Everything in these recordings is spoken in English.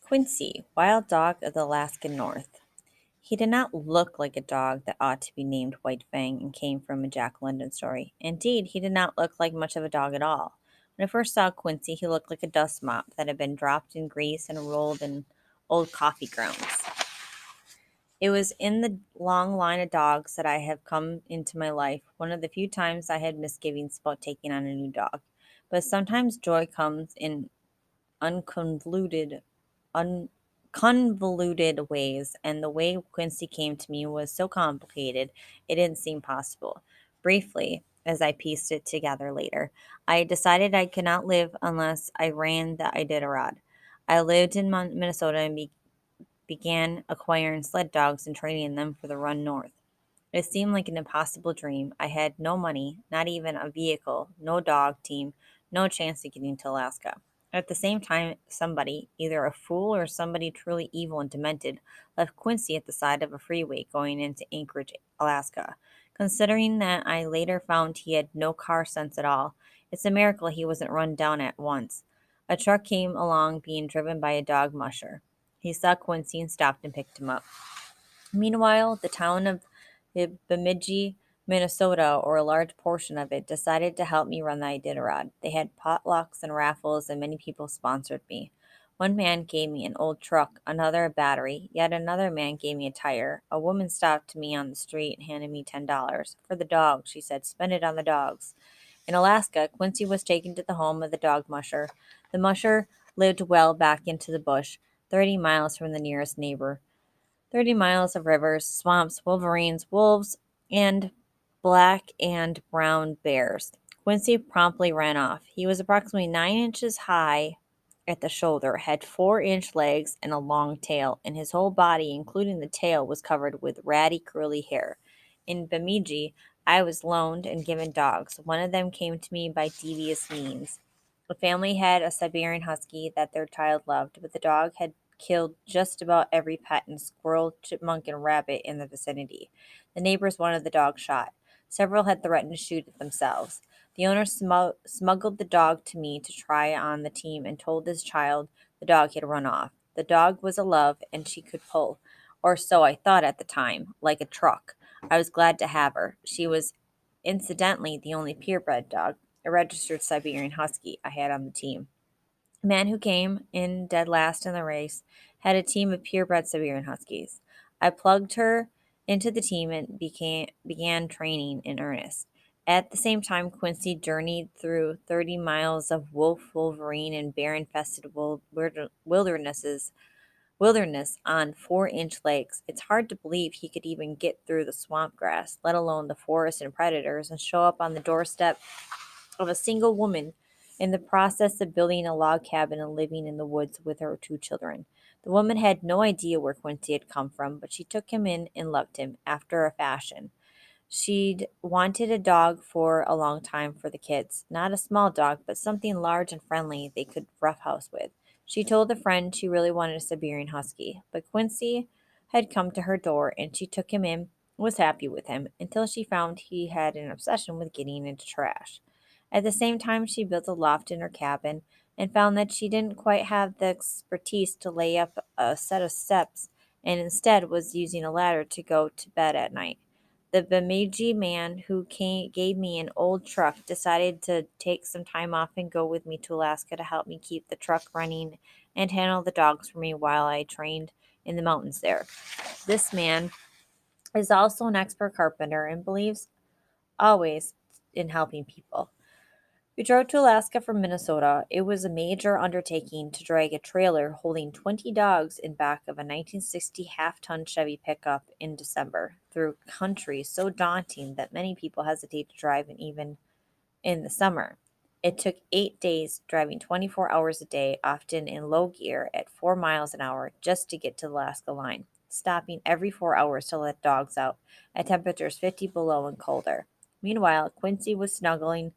Quincy, wild dog of the Alaskan North. He did not look like a dog that ought to be named White Fang and came from a Jack London story. Indeed, he did not look like much of a dog at all. When I first saw Quincy, he looked like a dust mop that had been dropped in grease and rolled in old coffee grounds. It was in the long line of dogs that I have come into my life, one of the few times I had misgivings about taking on a new dog. But sometimes joy comes in unconvoluted unconvoluted ways, and the way Quincy came to me was so complicated it didn't seem possible. Briefly, as I pieced it together later, I decided I could not live unless I ran the Iditarod. I lived in Minnesota and began acquiring sled dogs and training them for the run north. It seemed like an impossible dream. I had no money, not even a vehicle, no dog team, no chance of getting to Alaska. At the same time, somebody, either a fool or somebody truly evil and demented, left Quincy at the side of a freeway going into Anchorage, Alaska. Considering that I later found he had no car sense at all, it's a miracle he wasn't run down at once. A truck came along being driven by a dog musher. He saw Quincy and stopped and picked him up. Meanwhile, the town of Bemidji, Minnesota, or a large portion of it, decided to help me run the Iditarod. They had potlucks and raffles, and many people sponsored me. One man gave me an old truck, another a battery, yet another man gave me a tire. A woman stopped me on the street and handed me $10. For the dogs, she said, spend it on the dogs. In Alaska, Quincy was taken to the home of the dog musher. The musher lived well back into the bush, 30 miles from the nearest neighbor. 30 miles of rivers, swamps, wolverines, wolves, and black and brown bears. Quincy promptly ran off. He was approximately 9 inches high at the shoulder, had 4-inch legs, and a long tail, and his whole body, including the tail, was covered with ratty, curly hair. In Bemidji, I was loaned and given dogs. One of them came to me by devious means. The family had a Siberian husky that their child loved, but the dog had killed just about every pet and squirrel, chipmunk, and rabbit in the vicinity. The neighbors wanted the dog shot. Several had threatened to shoot it themselves. The owner smuggled the dog to me to try on the team and told his child the dog had run off. The dog was a love and she could pull, or so I thought at the time, like a truck. I was glad to have her. She was incidentally the only purebred dog, a registered Siberian husky, I had on the team. The man who came in dead last in the race had a team of purebred Siberian Huskies. I plugged her into the team and began training in earnest. At the same time, Quincy journeyed through 30 miles of wolf, wolverine, and bear infested wilderness on 4-inch legs. It's hard to believe he could even get through the swamp grass, let alone the forest and predators, and show up on the doorstep of a single woman in the process of building a log cabin and living in the woods with her 2 children. The woman had no idea where Quincy had come from, but she took him in and loved him after a fashion. She'd wanted a dog for a long time for the kids. Not a small dog, but something large and friendly they could roughhouse with. She told a friend she really wanted a Siberian Husky, but Quincy had come to her door and she took him in and was happy with him until she found he had an obsession with getting into trash. At the same time, she built a loft in her cabin and found that she didn't quite have the expertise to lay up a set of steps and instead was using a ladder to go to bed at night. The Bemidji man who gave me an old truck decided to take some time off and go with me to Alaska to help me keep the truck running and handle the dogs for me while I trained in the mountains there. This man is also an expert carpenter and believes always in helping people. We drove to Alaska from Minnesota. It was a major undertaking to drag a trailer holding 20 dogs in back of a 1960 half-ton Chevy pickup in December through country so daunting that many people hesitate to drive in even in the summer. It took 8 days driving 24 hours a day, often in low gear at 4 miles an hour just to get to the Alaska line, stopping every 4 hours to let dogs out at temperatures 50 below and colder. Meanwhile, Quincy was snuggling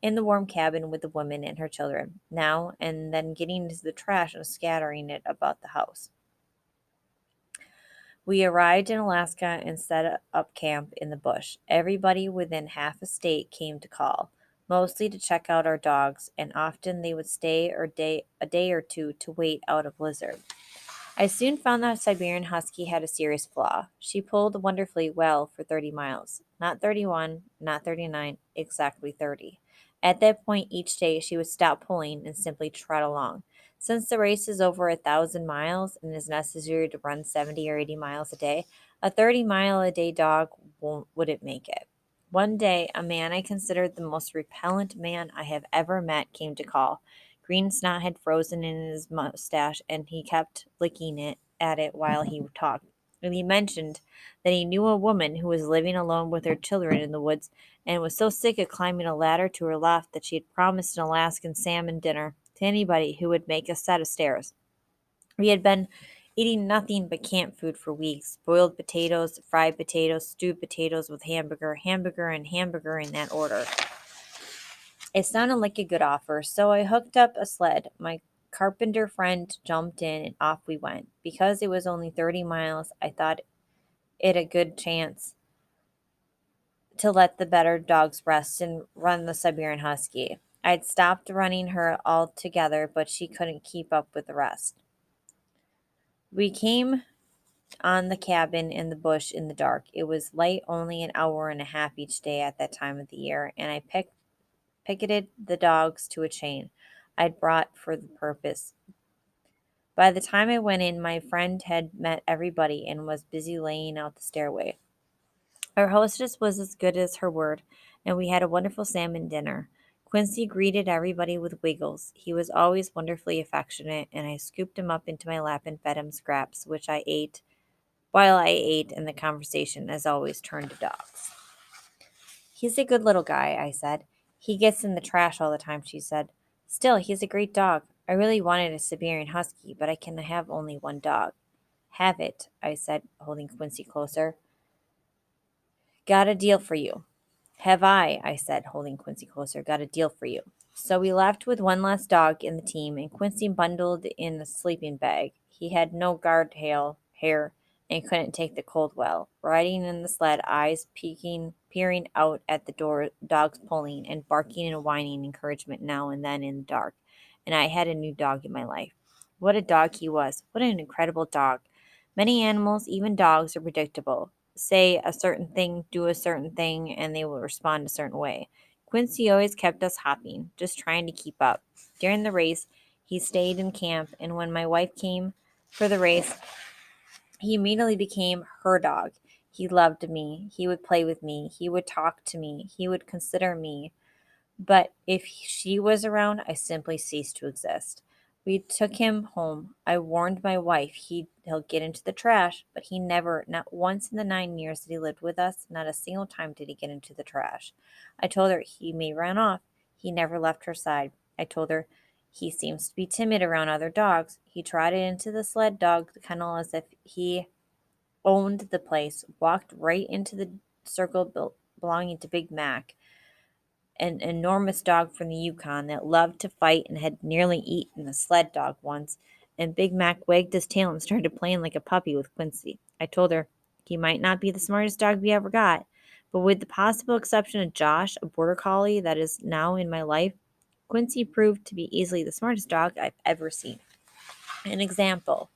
in the warm cabin with the woman and her children, now and then getting into the trash and scattering it about the house. We arrived in Alaska and set up camp in the bush. Everybody within half a state came to call, mostly to check out our dogs, and often they would stay a day or two to wait out a blizzard. I soon found that Siberian Husky had a serious flaw. She pulled wonderfully well for 30 miles. Not 31, not 39, exactly 30. At that point each day, she would stop pulling and simply trot along. Since the race is over 1,000 miles and is necessary to run 70 or 80 miles a day, a 30-mile-a-day dog wouldn't make it. One day, a man I considered the most repellent man I have ever met came to call. Green snot had frozen in his mustache, and he kept licking it at it while he talked. And he mentioned that he knew a woman who was living alone with her children in the woods and was so sick of climbing a ladder to her loft that she had promised an Alaskan salmon dinner to anybody who would make a set of stairs. We had been eating nothing but camp food for weeks: boiled potatoes, fried potatoes, stewed potatoes with hamburger, hamburger, and hamburger in that order. It sounded like a good offer, so I hooked up a sled. My carpenter friend jumped in, and off we went. Because it was only 30 miles, I thought it a good chance to let the better dogs rest and run the Siberian Husky. I'd stopped running her altogether, but she couldn't keep up with the rest. We came on the cabin in the bush in the dark. It was light only an hour and a half each day at that time of the year, and I picketed the dogs to a chain I'd brought for the purpose. By the time I went in, my friend had met everybody and was busy laying out the stairway. Our hostess was as good as her word, and we had a wonderful salmon dinner. Quincy greeted everybody with wiggles. He was always wonderfully affectionate, and I scooped him up into my lap and fed him scraps, which I ate while I ate, and the conversation, as always, turned to dogs. He's a good little guy, I said. He gets in the trash all the time, she said. Still, he's a great dog. I really wanted a Siberian Husky, but I can have only one dog. Have it, I said, holding Quincy closer. Got a deal for you. Have I said, holding Quincy closer. Got a deal for you. So we left with one last dog in the team, and Quincy bundled in a sleeping bag. He had no hair and couldn't take the cold well. Riding in the sled, eyes peering out at the door, dogs pulling and barking and whining encouragement now and then in the dark. And I had a new dog in my life. What a dog he was. What an incredible dog. Many animals, even dogs, are predictable. Say a certain thing, do a certain thing, and they will respond a certain way. Quincy always kept us hopping, just trying to keep up. During the race, he stayed in camp, and when my wife came for the race, he immediately became her dog. He loved me. He would play with me. He would talk to me. He would consider me. But if she was around, I simply ceased to exist. We took him home. I warned my wife he'll get into the trash, but he never, not once in the 9 years that he lived with us, not a single time did he get into the trash. I told her he may run off. He never left her side. I told her he seems to be timid around other dogs. He trotted into the sled dog kennel as if he owned the place, walked right into the circle belonging to Big Mac, an enormous dog from the Yukon that loved to fight and had nearly eaten a sled dog once, and Big Mac wagged his tail and started playing like a puppy with Quincy. I told her he might not be the smartest dog we ever got, but with the possible exception of Josh, a border collie that is now in my life, Quincy proved to be easily the smartest dog I've ever seen. An example: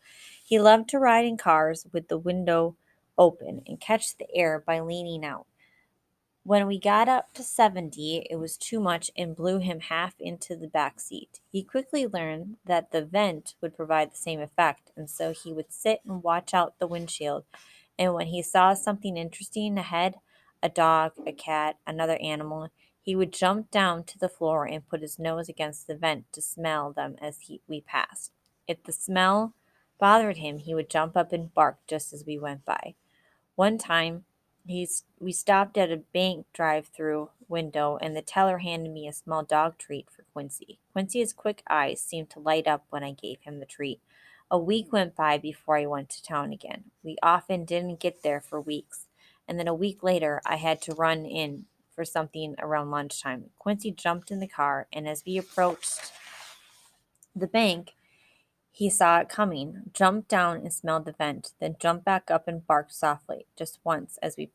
he loved to ride in cars with the window open and catch the air by leaning out. When we got up to 70, it was too much and blew him half into the back seat. He quickly learned that the vent would provide the same effect, and so he would sit and watch out the windshield. And when he saw something interesting ahead, a dog, a cat, another animal, he would jump down to the floor and put his nose against the vent to smell them as we passed. If the smell bothered him, he would jump up and bark just as we went by. One time, we stopped at a bank drive-through window, and the teller handed me a small dog treat for Quincy. Quincy's quick eyes seemed to light up when I gave him the treat. A week went by before I went to town again. We often didn't get there for weeks, and then a week later, I had to run in for something around lunchtime. Quincy jumped in the car, and as we approached the bank, he saw it coming, jumped down and smelled the vent, then jumped back up and barked softly, just once as we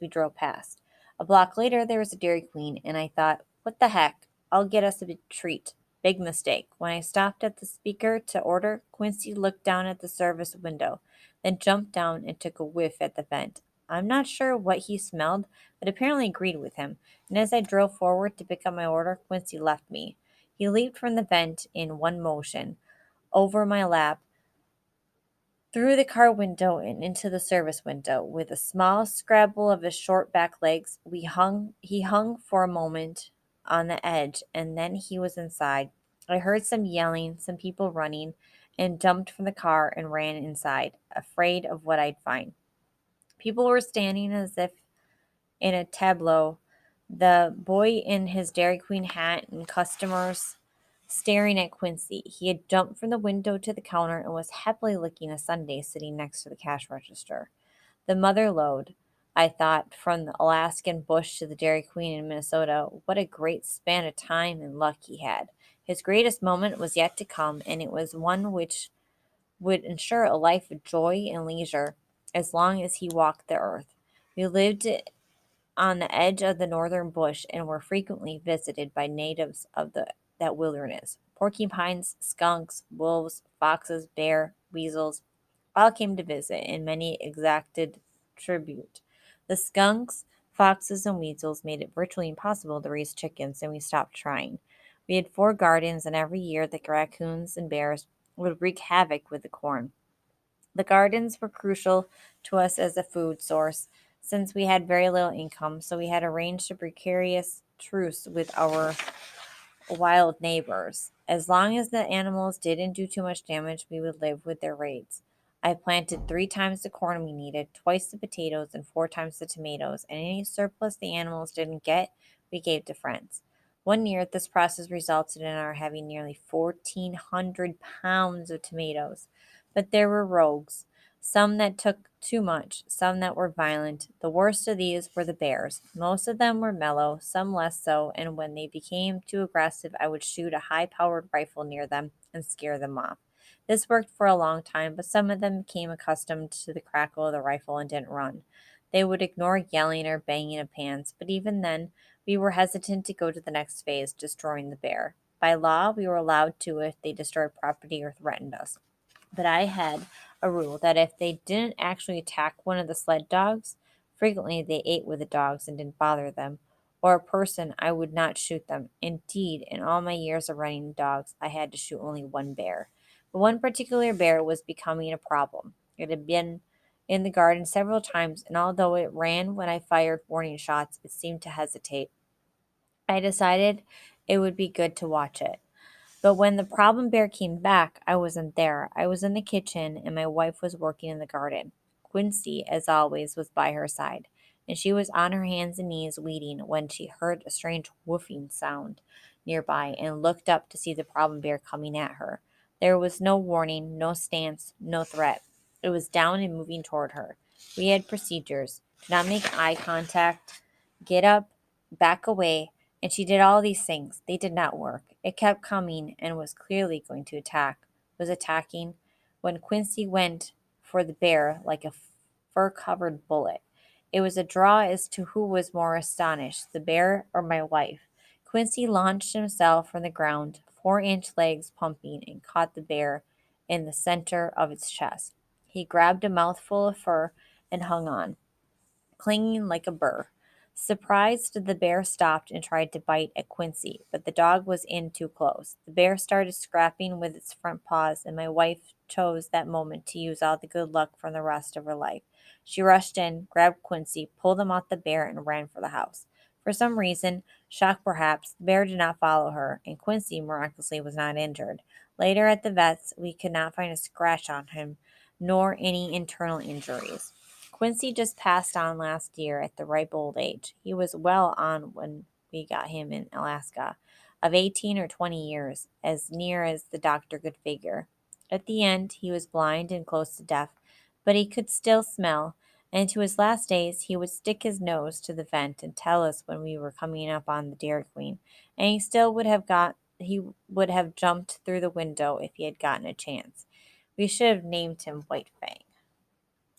drove past. A block later there was a Dairy Queen, and I thought, what the heck? I'll get us a treat. Big mistake. When I stopped at the speaker to order, Quincy looked down at the service window, then jumped down and took a whiff at the vent. I'm not sure what he smelled, but apparently agreed with him, and as I drove forward to pick up my order, Quincy left me. He leaped from the vent in one motion, over my lap, through the car window and into the service window. With a small scrabble of his short back legs, he hung for a moment on the edge, and then he was inside. I heard some yelling, some people running, and jumped from the car and ran inside, afraid of what I'd find. People were standing as if in a tableau, the boy in his Dairy Queen hat and customers staring at Quincy. He had jumped from the window to the counter and was happily licking a sundae sitting next to the cash register. The mother lode, I thought, from the Alaskan bush to the Dairy Queen in Minnesota. What a great span of time and luck he had. His greatest moment was yet to come, and it was one which would ensure a life of joy and leisure as long as he walked the earth. We lived on the edge of the northern bush and were frequently visited by natives of that wilderness. Porcupines, skunks, wolves, foxes, bear, weasels all came to visit, and many exacted tribute. The skunks, foxes, and weasels made it virtually impossible to raise chickens, and we stopped trying. We had 4 gardens, and every year the raccoons and bears would wreak havoc with the corn. The gardens were crucial to us as a food source, since we had very little income, so we had arranged a precarious truce with our wild neighbors. As long as the animals didn't do too much damage, we would live with their raids. I planted 3 times the corn we needed, twice the potatoes, and 4 times the tomatoes, and any surplus the animals didn't get, we gave to friends. One year, this process resulted in our having nearly 1,400 pounds of tomatoes. But there were rogues, some that took too much, some that were violent. The worst of these were the bears. Most of them were mellow, some less so, and when they became too aggressive, I would shoot a high powered rifle near them and scare them off. This worked for a long time, but some of them became accustomed to the crackle of the rifle and didn't run. They would ignore yelling or banging of pans, but even then, we were hesitant to go to the next phase, destroying the bear. By law, we were allowed to if they destroyed property or threatened us. But I had a rule that if they didn't actually attack one of the sled dogs, frequently they ate with the dogs and didn't bother them, or a person, I would not shoot them. Indeed, in all my years of running dogs, I had to shoot only one bear. But one particular bear was becoming a problem. It had been in the garden several times, and although it ran when I fired warning shots, it seemed to hesitate. I decided it would be good to watch it. But when the problem bear came back, I wasn't there. I was in the kitchen, and my wife was working in the garden. Quincy, as always, was by her side, and she was on her hands and knees weeding when she heard a strange woofing sound nearby and looked up to see the problem bear coming at her. There was no warning, no stance, no threat. It was down and moving toward her. We had procedures: do not make eye contact, get up, back away, and she did all these things. They did not work. It kept coming and was clearly going to attack, was attacking, when Quincy went for the bear like a fur covered bullet. It was a draw as to who was more astonished, the bear or my wife. Quincy launched himself from the ground, 4-inch legs pumping, and caught the bear in the center of its chest. He grabbed a mouthful of fur and hung on, clinging like a burr. Surprised, the bear stopped and tried to bite at Quincy, but the dog was in too close. The bear started scrapping with its front paws, and my wife chose that moment to use all the good luck from the rest of her life. She rushed in, grabbed Quincy, pulled him off the bear, and ran for the house. For some reason, shocked perhaps, the bear did not follow her, and Quincy miraculously was not injured. Later at the vet's, we could not find a scratch on him, nor any internal injuries. Quincy just passed on last year at the ripe old age. He was well on when we got him in Alaska, of 18 or 20 years, as near as the doctor could figure. At the end, he was blind and close to deaf, but he could still smell, and to his last days he would stick his nose to the vent and tell us when we were coming up on the Dairy Queen, and he would have jumped through the window if he had gotten a chance. We should have named him White Fang.